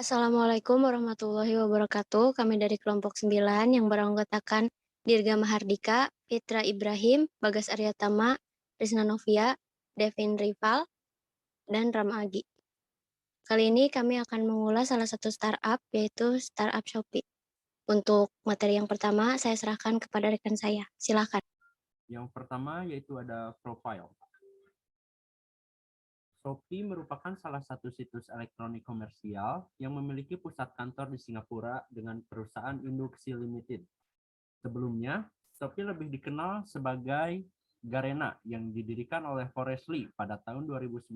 Assalamualaikum warahmatullahi wabarakatuh. Kami dari kelompok 9 yang beranggotakan Dirga Mahardika, Fitra Ibrahim, Bagas Aryatama, Rizna Novia, Devin Rival, dan Rama Agi. Kali ini kami akan mengulas salah satu startup, yaitu startup Shopee. Untuk materi yang pertama, saya serahkan kepada rekan saya. Silakan. Yang pertama yaitu ada profile. Shopee merupakan salah satu situs elektronik komersial yang memiliki pusat kantor di Singapura dengan perusahaan induk Sea Limited. Sebelumnya, Shopee lebih dikenal sebagai Garena yang didirikan oleh Forrest Li pada tahun 2009.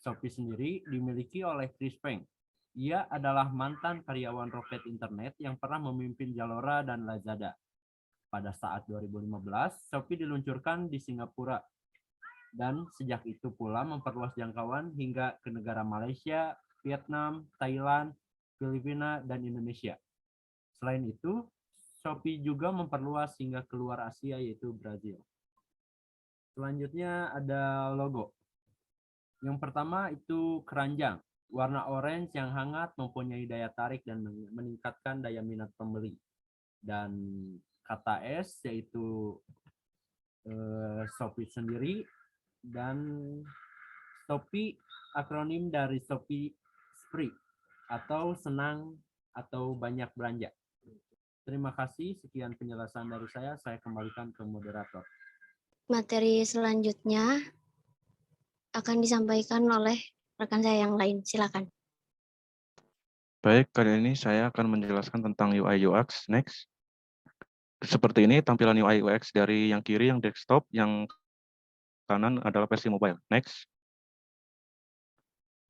Shopee sendiri dimiliki oleh Chris Peng. Ia adalah mantan karyawan Rocket Internet yang pernah memimpin Zalora dan Lazada. Pada saat 2015, Shopee diluncurkan di Singapura dan sejak itu pula memperluas jangkauan hingga ke negara Malaysia, Vietnam, Thailand, Filipina, dan Indonesia. Selain itu, Shopee juga memperluas hingga keluar Asia yaitu Brazil. Selanjutnya ada logo. Yang pertama itu keranjang. Warna orange yang hangat mempunyai daya tarik dan meningkatkan daya minat pembeli. Dan kata S yaitu Shopee sendiri, dan Shopee akronim dari Shopee Spree atau senang atau banyak belanja. Terima kasih, sekian penjelasan dari saya kembalikan ke moderator. Materi selanjutnya akan disampaikan oleh rekan saya yang lain. Silakan. Baik, kali ini saya akan menjelaskan tentang UI UX. Next. Seperti ini tampilan UI UX dari yang kiri yang desktop, yang kanan adalah versi mobile. Next.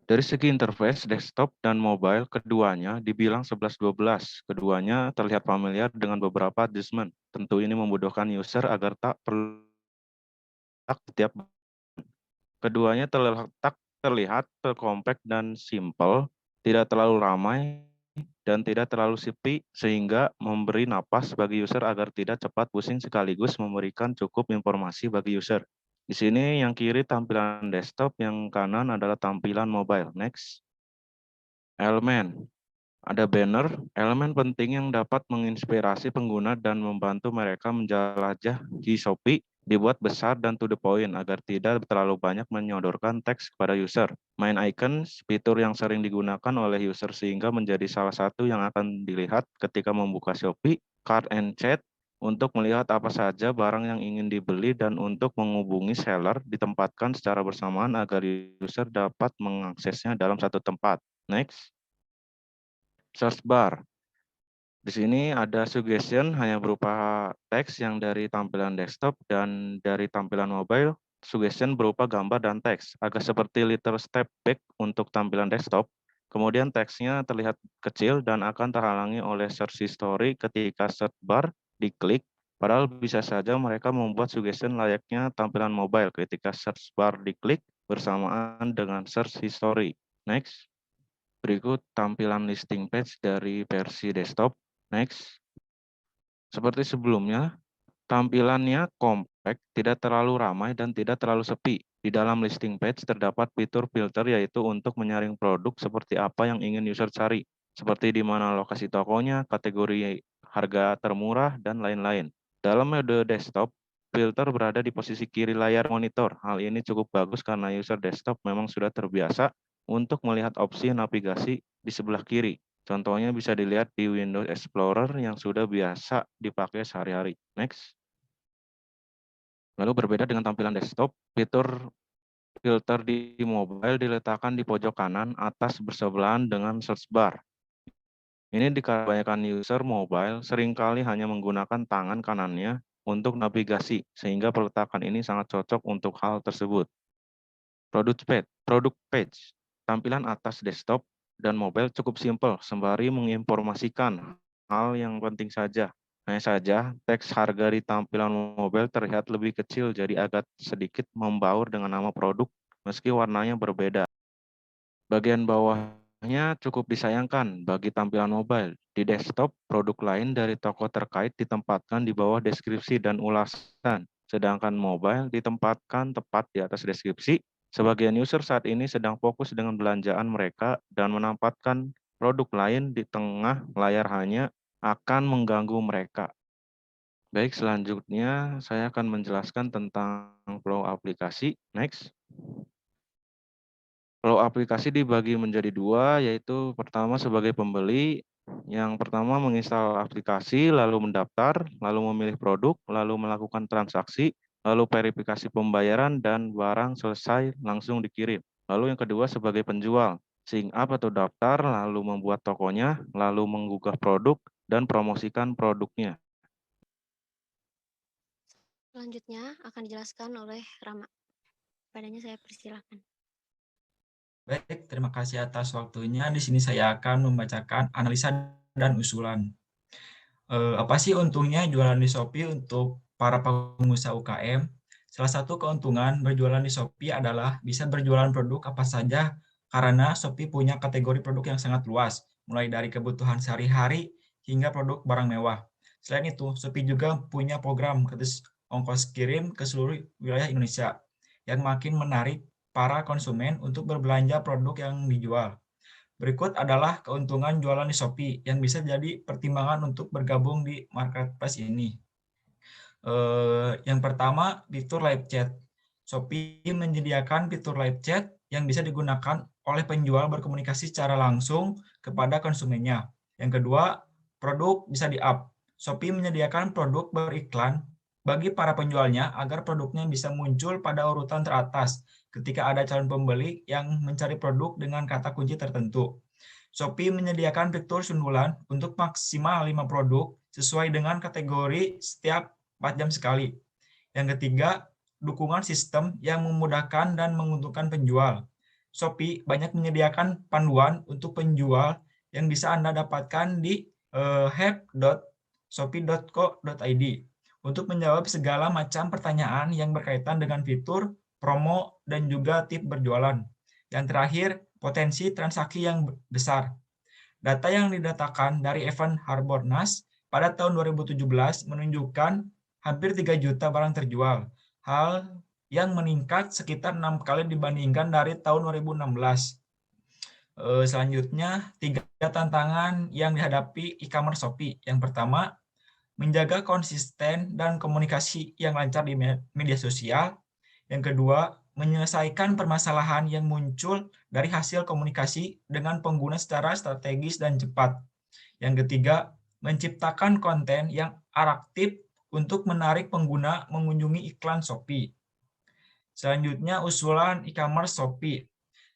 Dari segi interface desktop dan mobile, keduanya dibilang 11-12. Keduanya terlihat familiar dengan beberapa adjustment. Tentu ini memudahkan user agar tak perlu setiap. Keduanya terlihat terkompak dan simple, tidak terlalu ramai dan tidak terlalu sepi, sehingga memberi napas bagi user agar tidak cepat pusing sekaligus memberikan cukup informasi bagi user. Di sini yang kiri tampilan desktop, yang kanan adalah tampilan mobile. Next. Elemen. Ada banner, elemen penting yang dapat menginspirasi pengguna dan membantu mereka menjelajahi Shopee, dibuat besar dan to the point agar tidak terlalu banyak menyodorkan teks kepada user. Main icons, fitur yang sering digunakan oleh user sehingga menjadi salah satu yang akan dilihat ketika membuka Shopee. Cart and chat, untuk melihat apa saja barang yang ingin dibeli dan untuk menghubungi seller ditempatkan secara bersamaan agar user dapat mengaksesnya dalam satu tempat. Next. Search bar. Di sini ada suggestion hanya berupa teks yang dari tampilan desktop, dan dari tampilan mobile, suggestion berupa gambar dan teks, agak seperti little step back untuk tampilan desktop. Kemudian teksnya terlihat kecil dan akan terhalangi oleh search history ketika search bar diklik, padahal bisa saja mereka membuat suggestion layaknya tampilan mobile ketika search bar diklik bersamaan dengan search history. Next. Berikut tampilan listing page dari versi desktop. Next. Seperti sebelumnya, tampilannya compact, tidak terlalu ramai dan tidak terlalu sepi. Di dalam listing page terdapat fitur filter, yaitu untuk menyaring produk seperti apa yang ingin user cari, seperti di mana lokasi tokonya, kategori harga termurah, dan lain-lain. Dalam mode desktop, filter berada di posisi kiri layar monitor. Hal ini cukup bagus karena user desktop memang sudah terbiasa untuk melihat opsi navigasi di sebelah kiri. Contohnya bisa dilihat di Windows Explorer yang sudah biasa dipakai sehari-hari. Next. Lalu berbeda dengan tampilan desktop, fitur filter di mobile diletakkan di pojok kanan atas bersebelahan dengan search bar. Ini dikarenakan user mobile seringkali hanya menggunakan tangan kanannya untuk navigasi, sehingga peletakan ini sangat cocok untuk hal tersebut. Product page, tampilan atas desktop dan mobile cukup simpel, sembari menginformasikan hal yang penting saja. Hanya saja, teks harga di tampilan mobile terlihat lebih kecil, jadi agak sedikit membaur dengan nama produk, meski warnanya berbeda. Bagian bawahnya cukup disayangkan bagi tampilan mobile. Di desktop, produk lain dari toko terkait ditempatkan di bawah deskripsi dan ulasan, sedangkan mobile ditempatkan tepat di atas deskripsi. Sebagian user saat ini sedang fokus dengan belanjaan mereka dan menempatkan produk lain di tengah layar hanya akan mengganggu mereka. Baik, selanjutnya saya akan menjelaskan tentang flow aplikasi. Next. Flow aplikasi dibagi menjadi dua, yaitu pertama sebagai pembeli. Yang pertama menginstal aplikasi, lalu mendaftar, lalu memilih produk, lalu melakukan transaksi, lalu verifikasi pembayaran, dan barang selesai langsung dikirim. Lalu yang kedua sebagai penjual, sign up atau daftar, lalu membuat tokonya, lalu menggugah produk, dan promosikan produknya. Selanjutnya akan dijelaskan oleh Rama. Padanya saya persilakan. Baik, terima kasih atas waktunya. Di sini saya akan membacakan analisa dan usulan. Apa sih untungnya jualan di Shopee untuk para pengusaha UKM? Salah satu keuntungan berjualan di Shopee adalah bisa berjualan produk apa saja karena Shopee punya kategori produk yang sangat luas, mulai dari kebutuhan sehari-hari hingga produk barang mewah. Selain itu, Shopee juga punya program gratis ongkos kirim ke seluruh wilayah Indonesia yang makin menarik para konsumen untuk berbelanja produk yang dijual. Berikut adalah keuntungan jualan di Shopee yang bisa jadi pertimbangan untuk bergabung di marketplace ini. Yang pertama, fitur live chat. Shopee menyediakan fitur live chat yang bisa digunakan oleh penjual berkomunikasi secara langsung kepada konsumennya. Yang kedua, produk bisa di-up. Shopee menyediakan produk beriklan bagi para penjualnya agar produknya bisa muncul pada urutan teratas ketika ada calon pembeli yang mencari produk dengan kata kunci tertentu. Shopee menyediakan fitur sundulan untuk maksimal 5 produk sesuai dengan kategori setiap 4 jam sekali. Yang ketiga, dukungan sistem yang memudahkan dan menguntungkan penjual. Shopee banyak menyediakan panduan untuk penjual yang bisa Anda dapatkan di help.shopee.co.id untuk menjawab segala macam pertanyaan yang berkaitan dengan fitur, promo, dan juga tips berjualan. Yang terakhir, potensi transaksi yang besar. Data yang didatakan dari event Harbolnas pada tahun 2017 menunjukkan hampir 3 juta barang terjual, hal yang meningkat sekitar 6 kali dibandingkan dari tahun 2016. Selanjutnya, 3 tantangan yang dihadapi e-commerce Shopee. Yang pertama, menjaga konsisten dan komunikasi yang lancar di media sosial. Yang kedua, menyelesaikan permasalahan yang muncul dari hasil komunikasi dengan pengguna secara strategis dan cepat. Yang ketiga, menciptakan konten yang atraktif untuk menarik pengguna mengunjungi iklan Shopee. Selanjutnya, usulan e-commerce Shopee.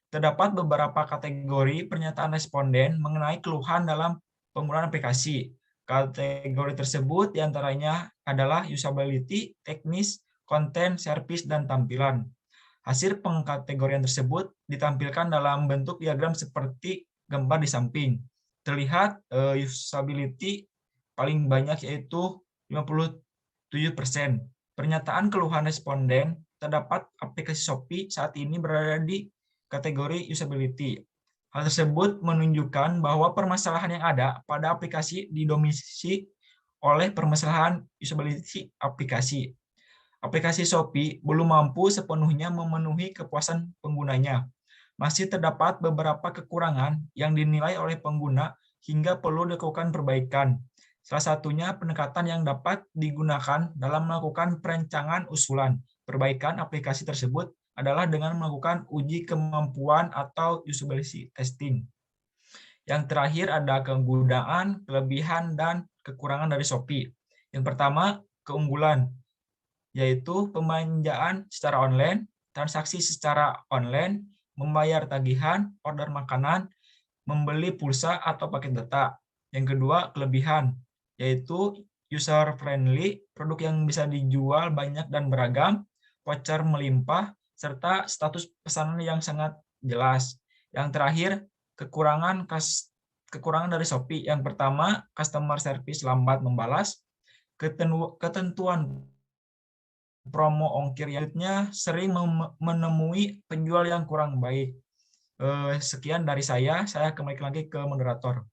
Terdapat beberapa kategori pernyataan responden mengenai keluhan dalam penggunaan aplikasi. Kategori tersebut diantaranya adalah usability, teknis, konten, service, dan tampilan. Hasil pengkategorian tersebut ditampilkan dalam bentuk diagram seperti gambar di samping. Terlihat usability paling banyak yaitu 57%. Pernyataan keluhan responden terdapat aplikasi Shopee saat ini berada di kategori usability. Hal tersebut menunjukkan bahwa permasalahan yang ada pada aplikasi didominasi oleh permasalahan usability aplikasi. Aplikasi Shopee belum mampu sepenuhnya memenuhi kepuasan penggunanya. Masih terdapat beberapa kekurangan yang dinilai oleh pengguna hingga perlu dilakukan perbaikan. Salah satunya pendekatan yang dapat digunakan dalam melakukan perencangan usulan perbaikan aplikasi tersebut adalah dengan melakukan uji kemampuan atau usability testing. Yang terakhir ada kegunaan, kelebihan, dan kekurangan dari Shopee. Yang pertama, keunggulan, yaitu pembelanjaan secara online, transaksi secara online, membayar tagihan, order makanan, membeli pulsa atau paket data. Yang kedua, kelebihan, yaitu user friendly, produk yang bisa dijual banyak dan beragam, voucher melimpah, serta status pesanan yang sangat jelas. Yang terakhir, kekurangan dari Shopee. Yang pertama, customer service lambat membalas, ketentuan promo ongkir yang sering menemui penjual yang kurang baik. Sekian dari saya kembali lagi ke moderator.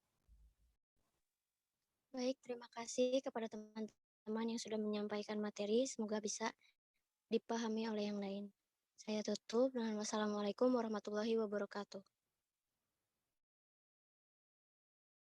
Baik, terima kasih kepada teman-teman yang sudah menyampaikan materi. Semoga bisa dipahami oleh yang lain. Saya tutup dengan wassalamualaikum warahmatullahi wabarakatuh.